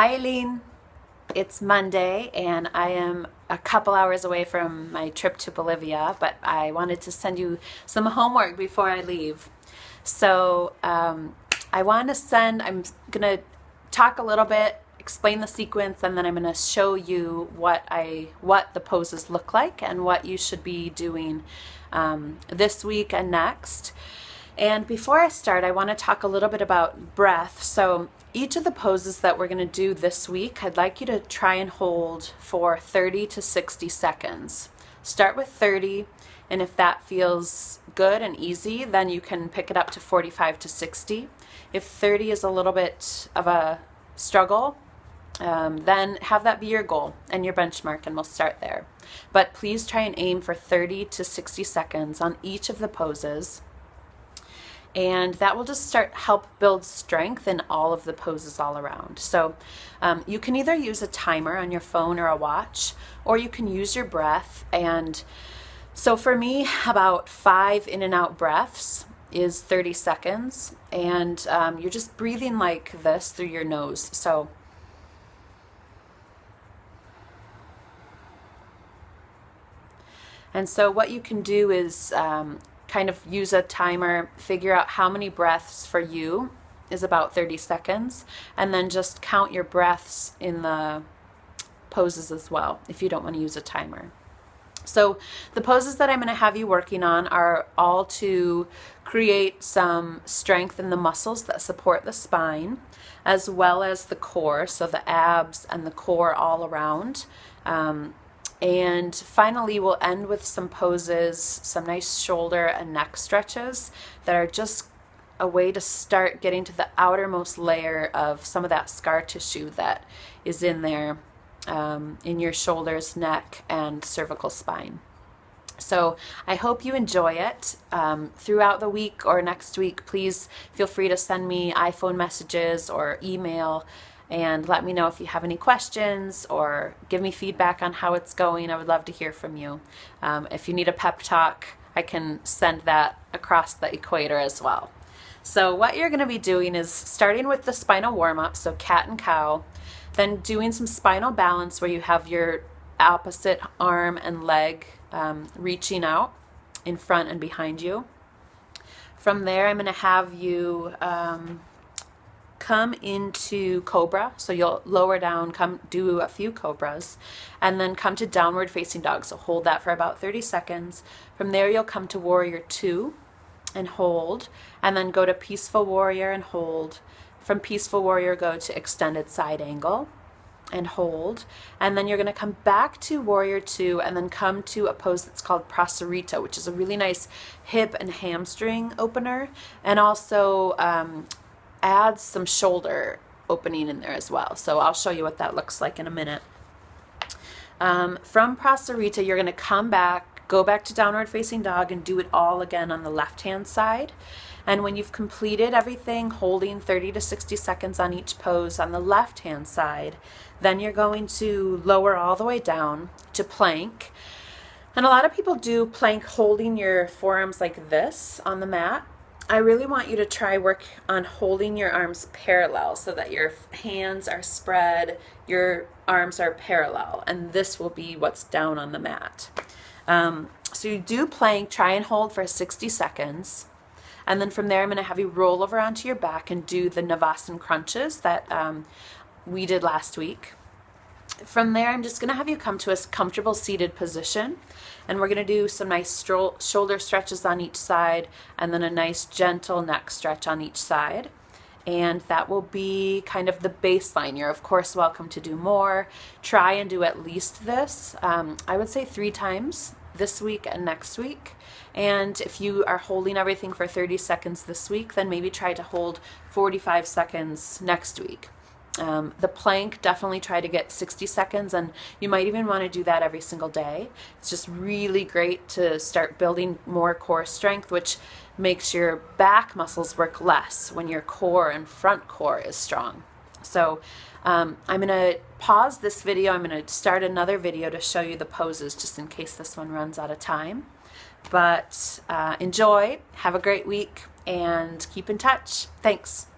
Hi Eileen, it's Monday and I am a couple hours away from my trip to Bolivia, but I wanted to send you some homework before I leave. So I want to I'm going to talk a little bit, explain the sequence, and then I'm going to show you what the poses look like and what you should be doing this week and next. And before I start, I want to talk a little bit about breath. So each of the poses that we're going to do this week, I'd like you to try and hold for 30 to 60 seconds. Start with 30, and if that feels good and easy, then you can pick it up to 45 to 60. If 30 is a little bit of a struggle, then have that be your goal and your benchmark, and we'll start there. But please try and aim for 30 to 60 seconds on each of the poses. And that will just help build strength in all of the poses all around. So you can either use a timer on your phone or a watch, or you can use your breath. And so for me, about 5 in and out breaths is 30 seconds. And you're just breathing like this through your nose. So what you can do is kind of use a timer, figure out how many breaths for you is about 30 seconds, and then just count your breaths in the poses as well if you don't want to use a timer. So the poses that I'm going to have you working on are all to create some strength in the muscles that support the spine, as well as the core, so the abs and the core all around. And finally, we'll end with some poses, some nice shoulder and neck stretches that are just a way to start getting to the outermost layer of some of that scar tissue that is in there in your shoulders, neck, and cervical spine. So I hope you enjoy it. Throughout the week or next week, please feel free to send me iPhone messages or email and let me know if you have any questions or give me feedback on how it's going. I would love to hear from you. If you need a pep talk, I can send that across the equator as well. So what you're going to be doing is starting with the spinal warm-up, so cat and cow, then doing some spinal balance where you have your opposite arm and leg reaching out in front and behind you. From there, I'm going to have you come into cobra, so you'll lower down, come do a few cobras, and then come to downward facing dog, so hold that for about 30 seconds. From there you'll come to warrior 2 and hold, and then go to peaceful warrior and hold. From peaceful warrior go to extended side angle and hold, and then you're going to come back to warrior 2 and then come to a pose that's called prasarita, which is a really nice hip and hamstring opener, and also adds some shoulder opening in there as well. So I'll show you what that looks like in a minute. From prasarita, you're going to come back, go back to downward facing dog, and do it all again on the left hand side. And when you've completed everything, holding 30 to 60 seconds on each pose on the left hand side, then you're going to lower all the way down to plank. And a lot of people do plank holding your forearms like this on the mat. I really want you to try work on holding your arms parallel so that your hands are spread, your arms are parallel, and this will be what's down on the mat. So you do plank, try and hold for 60 seconds, and then from there I'm going to have you roll over onto your back and do the Navasana crunches that we did last week. From there, I'm just going to have you come to a comfortable seated position, and we're going to do some nice shoulder stretches on each side, and then a nice gentle neck stretch on each side. And that will be kind of the baseline. You're of course welcome to do more. Try and do at least this. I would say 3 times this week and next week. And if you are holding everything for 30 seconds this week, then maybe try to hold 45 seconds next week. The plank, definitely try to get 60 seconds, and you might even want to do that every single day. It's just really great to start building more core strength, which makes your back muscles work less when your core and front core is strong. So I'm going to pause this video. I'm going to start another video to show you the poses just in case this one runs out of time. But enjoy, have a great week, and keep in touch. Thanks.